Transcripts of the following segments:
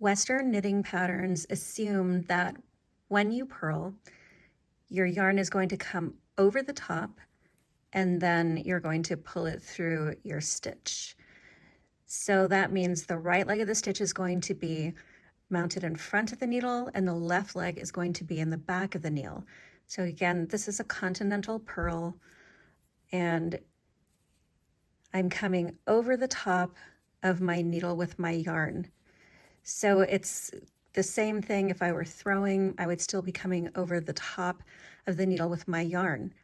Western knitting patterns assume that when you purl, your yarn is going to come over the top and then you're going to pull it through your stitch. So that means the right leg of the stitch is going to be mounted in front of the needle and the left leg is going to be in the back of the needle. So again, this is a Continental purl and I'm coming over the top of my needle with my yarn. So it's the same thing if I were throwing, I would still be coming over the top of the needle with my yarn.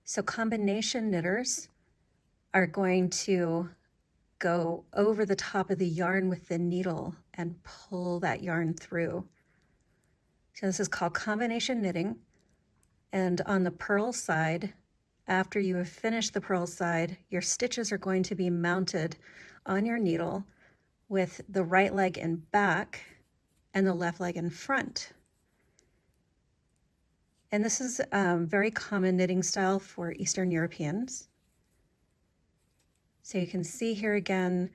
So combination knitters are going to go over the top of the yarn with the needle and pull that yarn through. So this is called combination knitting. And on the purl side, after you have finished the purl side, your stitches are going to be mounted on your needle with the right leg in back and the left leg in front. And this is a very common knitting style for Eastern Europeans. So you can see here again,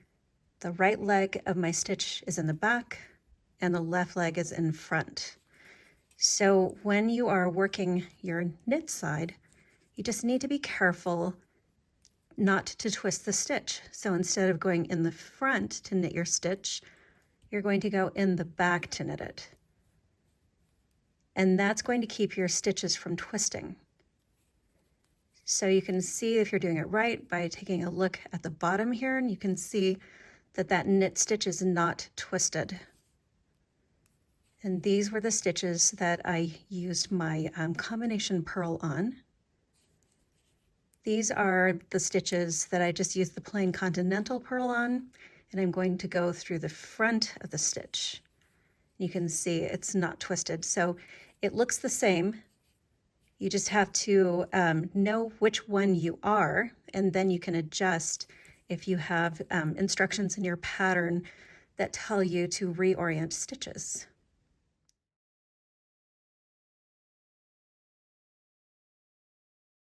the right leg of my stitch is in the back and the left leg is in front. So when you are working your knit side, you just need to be careful not to twist the stitch. So instead of going in the front to knit your stitch, you're going to go in the back to knit it. And that's going to keep your stitches from twisting. So you can see if you're doing it right by taking a look at the bottom here, and you can see that that knit stitch is not twisted. And these were the stitches that I used my combination purl on. These are the stitches that I just used the plain Continental purl on, and I'm going to go through the front of the stitch. You can see it's not twisted, so it looks the same. You just have to know which one you are, and then you can adjust if you have instructions in your pattern that tell you to reorient stitches.